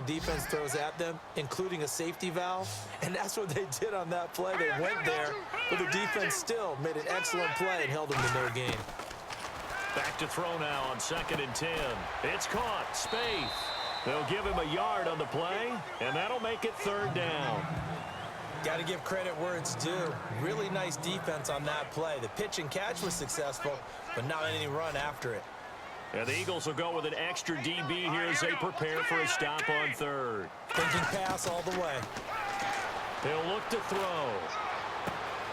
defense throws at them, including a safety valve. And that's what they did on that play. They went there, but the defense still made an excellent play and held them to no gain. Back to throw now on 2nd and 10. It's caught. Spaeth. They'll give him a yard on the play, and that'll make it 3rd down. Got to give credit where it's due. Really nice defense on that play. The pitch and catch was successful, but not any run after it. And the Eagles will go with an extra DB here as they prepare for a stop on 3rd. Thinking pass all the way. He'll look to throw.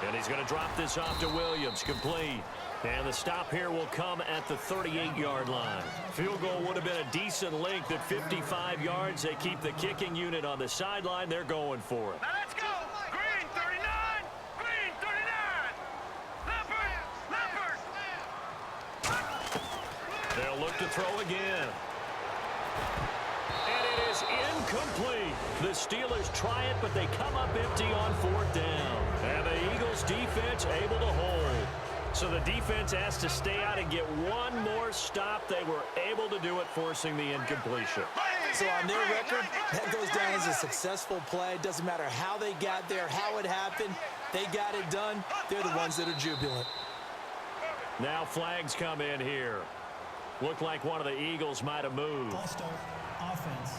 And he's going to drop this off to Williams. Complete. And the stop here will come at the 38-yard line. Field goal would have been a decent length at 55 yards. They keep the kicking unit on the sideline. They're going for it. Now let's go. Green 39. Green 39. Leopard. Leopard. They'll look to throw again. And it is incomplete. The Steelers try it, but they come up empty on 4th down. And the Eagles defense able to hold. So the defense has to stay out and get one more stop. They were able to do it, forcing the incompletion. So on their record, that goes down as a successful play. Doesn't matter how they got there, how it happened. They got it done. They're the ones that are jubilant. Now flags come in here. Looked like one of the Eagles might have moved. False start, offense.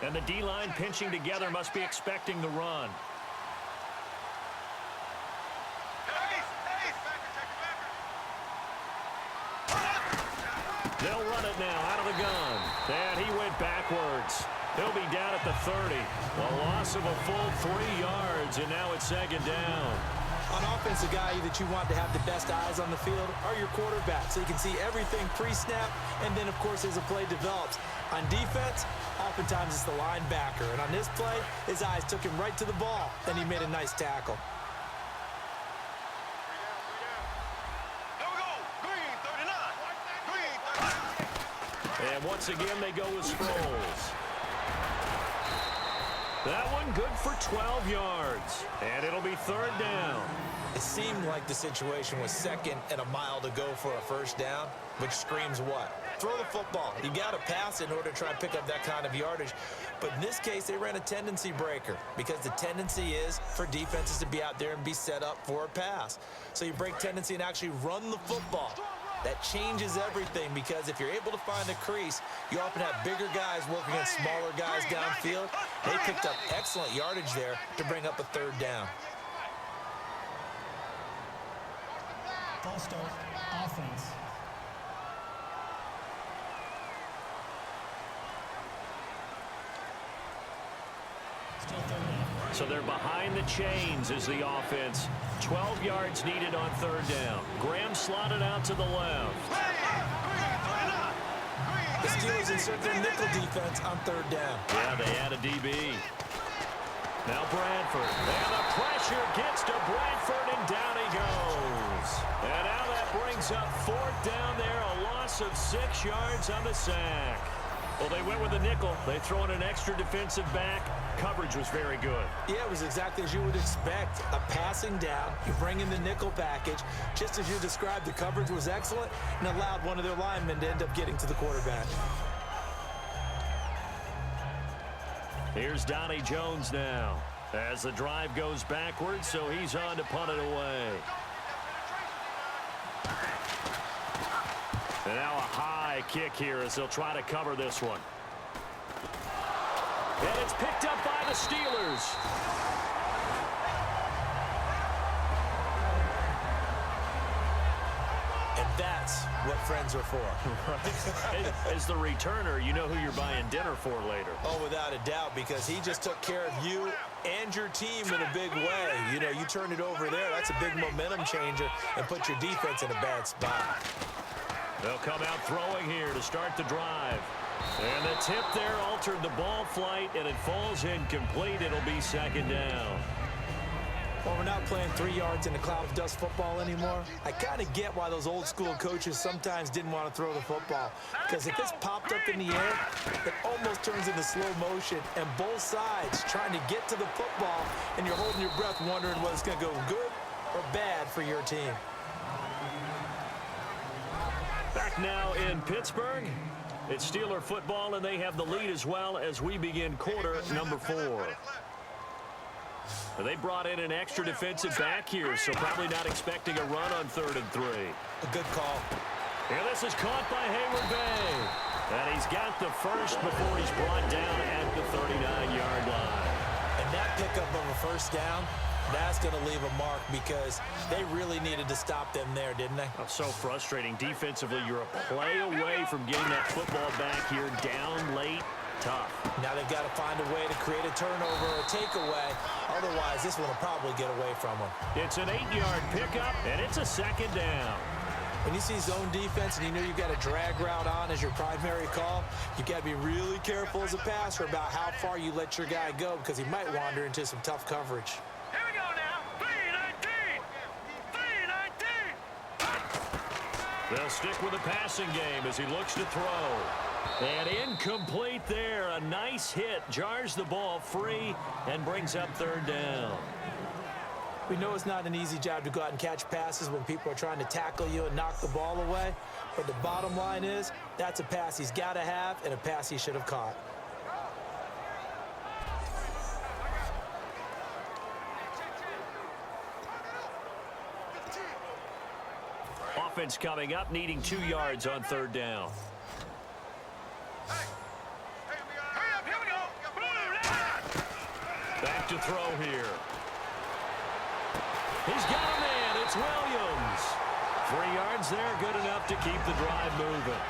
And the D-line pinching together must be expecting the run. They'll run it now out of the gun. And he went backwards. He'll be down at the 30. A loss of a full 3 yards, and now it's 2nd down. On offense, the guy that you want to have the best eyes on the field are your quarterbacks, so you can see everything pre-snap, and then, of course, as the play develops. On defense, oftentimes it's the linebacker, and on this play, his eyes took him right to the ball, and he made a nice tackle. And once again, they go with Sproles. That one good for 12 yards. And it'll be 3rd down. It seemed like the situation was 2nd and a mile to go for a 1st down, which screams what? Throw the football. You got to pass in order to try and pick up that kind of yardage. But in this case, they ran a tendency breaker because the tendency is for defenses to be out there and be set up for a pass. So you break tendency and actually run the football. That changes everything because if you're able to find the crease, you often have bigger guys working against smaller guys downfield. They picked up excellent yardage there to bring up a 3rd down. False start, offense. Still 3rd down. So they're behind the chains as the offense. 12 yards needed on 3rd down. Graham slotted out to the left. The Steelers insert their nickel defense on 3rd down. Yeah, they had a DB. Now Bradford. And the pressure gets to Bradford, and down he goes. And now that brings up 4th down there, a loss of 6 yards on the sack. Well, they went with the nickel. They throw in an extra defensive back. Coverage was very good. Yeah, it was exactly as you would expect. A passing down. You bring in the nickel package. Just as you described, the coverage was excellent and allowed one of their linemen to end up getting to the quarterback. Here's Donnie Jones now as the drive goes backwards, so he's on to punt it away. And now a high kick here as they'll try to cover this one. And it's picked up by the Steelers. And that's what friends are for. Right. As the returner, you know who you're buying dinner for later. Oh, without a doubt, because he just took care of you and your team in a big way. You know, you turn it over there, that's a big momentum changer, and put your defense in a bad spot. They'll come out throwing here to start the drive. And the tip there altered the ball flight, and it falls incomplete. It'll be 2nd down. Well, we're not playing 3 yards in a cloud of dust football anymore. I kind of get why those old school coaches sometimes didn't want to throw the football. Because if it's popped up in the air, it almost turns into slow motion. And both sides trying to get to the football, and you're holding your breath wondering whether it's going to go good or bad for your team. Back now in Pittsburgh. It's Steeler football, and they have the lead as well as we begin quarter number 4. They brought in an extra defensive back here, so probably not expecting a run on 3rd and 3. A good call. And this is caught by Hayward Bay. And he's got the first before he's brought down at the 39-yard line. And that pickup of a first down, that's going to leave a mark because they really needed to stop them there, didn't they? Oh, so frustrating. Defensively, you're a play away from getting that football back here down late. Tough. Now they've got to find a way to create a turnover or a takeaway. Otherwise, this one will probably get away from them. It's an 8-yard pickup, and it's a 2nd down. When you see zone defense and you know you've got a drag route on as your primary call, you've got to be really careful as a passer about how far you let your guy go because he might wander into some tough coverage. Here we go now. 3-19. They'll stick with the passing game as he looks to throw. And incomplete there. A nice hit. Jars the ball free and brings up 3rd down. We know it's not an easy job to go out and catch passes when people are trying to tackle you and knock the ball away. But the bottom line is, that's a pass he's got to have and a pass he should have caught. Offense coming up, needing 2 yards on 3rd down. Back to throw here. He's got a man. It's Williams. 3 yards there, good enough to keep the drive moving.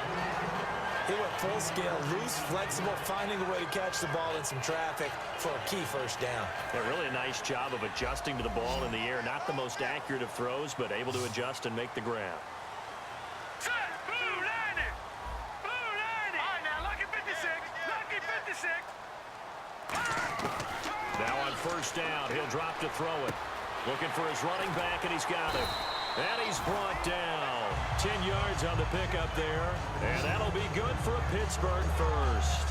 He went full scale, loose, flexible, finding a way to catch the ball in some traffic for a key first down. Yeah, really a nice job of adjusting to the ball in the air. Not the most accurate of throws, but able to adjust and make the grab. Set. Blue 90. Blue 90. All right, now, lucky 56. Lucky 56. Now on 1st down, he'll drop to throw it. Looking for his running back, and he's got him. And he's brought down. 10 yards on the pickup there. And that'll be good for a Pittsburgh first.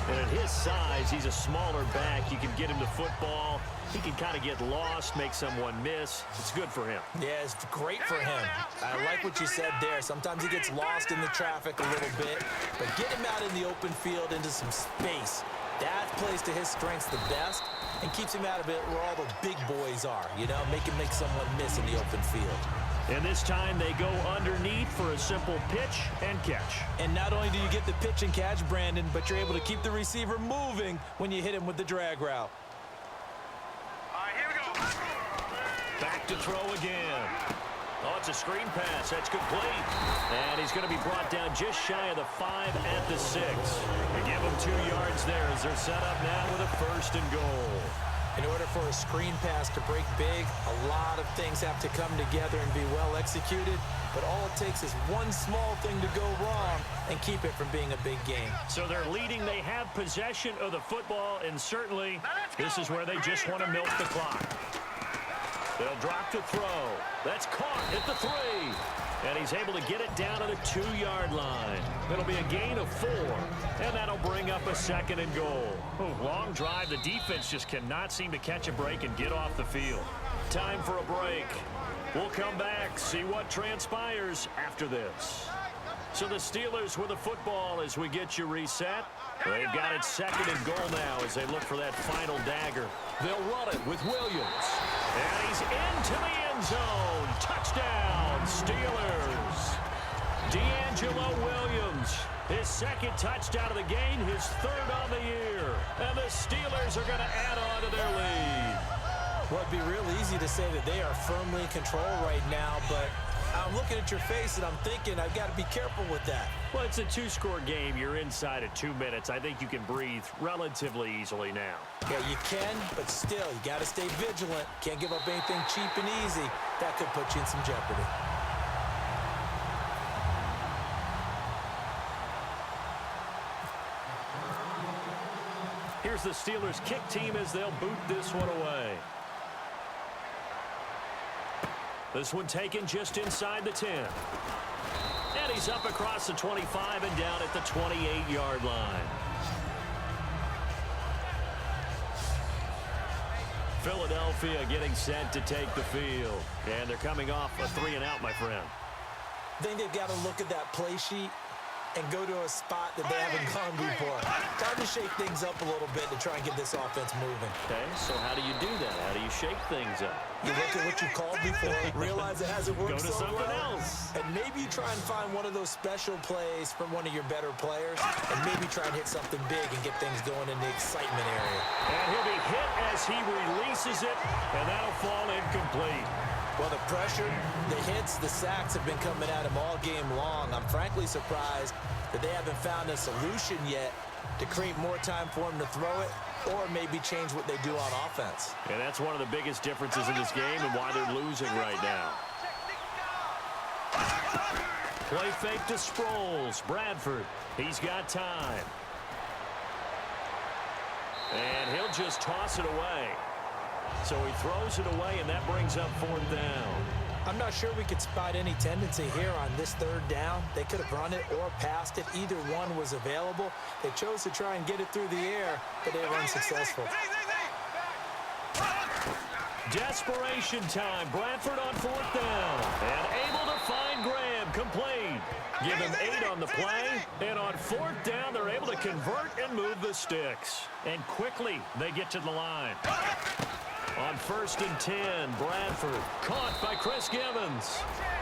And at his size, he's a smaller back. You can get him the football. He can kind of get lost, make someone miss. It's good for him. Yeah, it's great for him. I like what you said there. Sometimes he gets lost in the traffic a little bit. But get him out in the open field into some space. That plays to his strengths the best and keeps him out of it where all the big boys are, you know, make someone miss in the open field. And this time they go underneath for a simple pitch and catch. And not only do you get the pitch and catch, Brandon, but you're able to keep the receiver moving when you hit him with the drag route. All right, here we go. Back to throw again. Oh, it's a screen pass. That's complete. And he's going to be brought down just shy of the 5 at the 6. They give him 2 yards there as they're set up now with a 1st and goal. In order for a screen pass to break big, a lot of things have to come together and be well executed. But all it takes is one small thing to go wrong and keep it from being a big game. So they're leading. They have possession of the football, and certainly this is where they just want to milk the clock. They'll drop to throw. That's caught at the 3. And he's able to get it down to the 2-yard line. It'll be a gain of 4. And that'll bring up a 2nd and goal. Oh, long drive. The defense just cannot seem to catch a break and get off the field. Time for a break. We'll come back, see what transpires after this. So the Steelers with the football as we get you reset. They've got it 2nd and goal now as they look for that final dagger. They'll run it with Williams. And he's into the end zone. Touchdown, Steelers. D'Angelo Williams, his 2nd touchdown of the game, his 3rd on the year. And the Steelers are going to add on to their lead. Well, it'd be real easy to say that they are firmly in control right now, but I'm looking at your face and I'm thinking I've got to be careful with that. Well, it's a 2-score game. You're inside of 2 minutes. I think you can breathe relatively easily now. Yeah, you can, but still, you got to stay vigilant. Can't give up anything cheap and easy. That could put you in some jeopardy. Here's the Steelers kick team as they'll boot this one away. This one taken just inside the 10. And he's up across the 25 and down at the 28-yard line. Philadelphia getting set to take the field. And they're coming off a 3-and-out, my friend. I think they've got to look at that play sheet and go to a spot that they haven't gone before. Time to shake things up a little bit to try and get this offense moving. Okay, so how do you do that? How do you shake things up? You look at what you called before, realize it hasn't worked Go to so something well, else. and maybe you try and find one of those special plays from one of your better players, and maybe try and hit something big and get things going in the excitement area. And he'll be hit as he releases it, and that'll fall incomplete. Well, the pressure, the hits, the sacks have been coming at him all game long. I'm frankly surprised that they haven't found a solution yet to create more time for him to throw it or maybe change what they do on offense. And that's one of the biggest differences in this game and why they're losing right now. Play fake to Sproles. Bradford, he's got time. And he'll just toss it away. So he throws it away, and that brings up 4th down. I'm not sure we could spot any tendency here on this 3rd down. They could have run it or passed it. Either one was available. They chose to try and get it through the air, but they were unsuccessful. Desperation time. Bradford on 4th down. And able to find Graham. Complete. Give him 8 on the play. And on 4th down, they're able to convert and move the sticks. And quickly, they get to the line. On 1st and 10, Bradford caught by Chris Gibbons.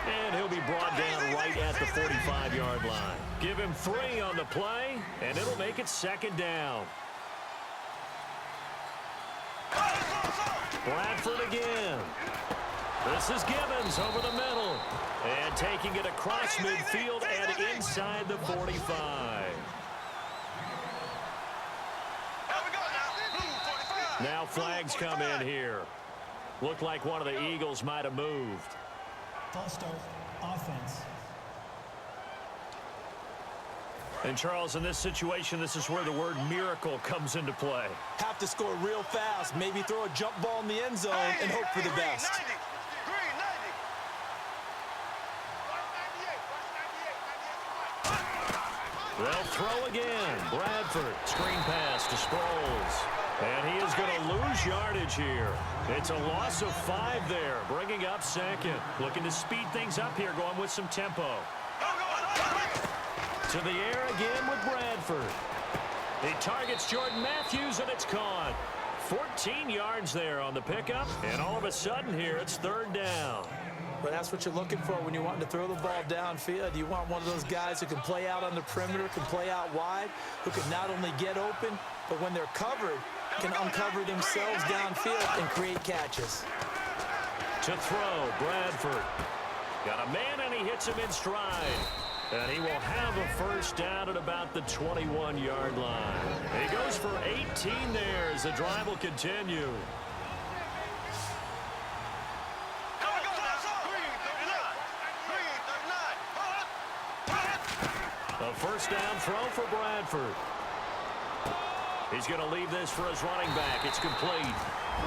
And he'll be brought down right at the 45-yard line. Give him 3 on the play, and it'll make it 2nd down. Bradford again. This is Gibbons over the middle. And taking it across midfield and inside the 45. Now flags come in here. Looked like one of the Eagles might have moved. False start, offense. And Charles, in this situation, this is where the word miracle comes into play. Have to score real fast, maybe throw a jump ball in the end zone and hope for the best. They'll throw again. Bradford, screen pass to Sproles. And he is going to lose yardage here. It's a loss of 5 there, bringing up 2nd. Looking to speed things up here, going with some tempo. To the air again with Bradford. He targets Jordan Matthews, and it's caught. 14 yards there on the pickup, and all of a sudden here, it's 3rd down. Well, that's what you're looking for when you want to throw the ball downfield. You want one of those guys who can play out on the perimeter, can play out wide, who can not only get open, but when they're covered, can uncover themselves downfield and create catches. To throw, Bradford. Got a man, and he hits him in stride. And he will have a 1st down at about the 21-yard line. He goes for 18 there as the drive will continue. A 1st down throw for Bradford. He's going to leave this for his running back. It's complete.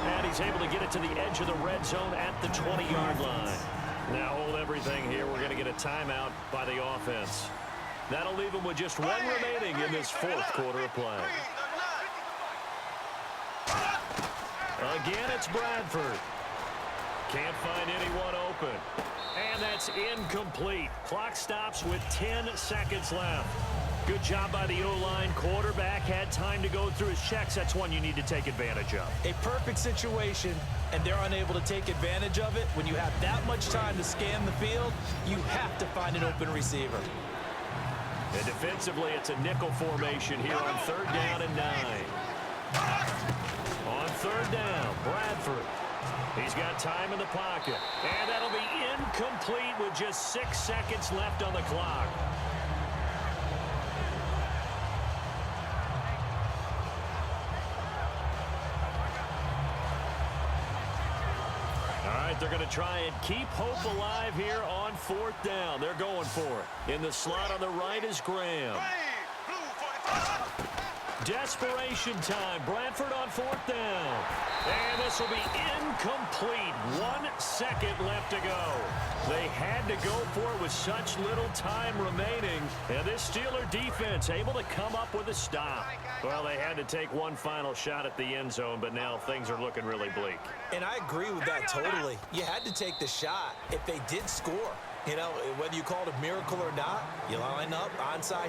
And he's able to get it to the edge of the red zone at the 20-yard line. Now hold everything here. We're going to get a timeout by the offense. That'll leave him with just 1 remaining in this 4th quarter of play. Again, it's Bradford. Can't find anyone open. And that's incomplete. Clock stops with 10 seconds left. Good job by the O-line. Quarterback had time to go through his checks. That's one you need to take advantage of. A perfect situation, and they're unable to take advantage of it. When you have that much time to scan the field, you have to find an open receiver. And defensively, it's a nickel formation here on 3rd down and 9. On 3rd down, Bradford. He's got time in the pocket. And that'll be incomplete with just 6 seconds left on the clock. All right, they're going to try and keep hope alive here on 4th down. They're going for it. In the slot on the right is Graham. Desperation time. Bradford on 4th down. And this will be incomplete. 1 second left to go. They had to go for it with such little time remaining. And this Steeler defense able to come up with a stop. Well, they had to take one final shot at the end zone, but now things are looking really bleak. And I agree with that totally. You had to take the shot if they did score. You know, whether you call it a miracle or not, you line up onside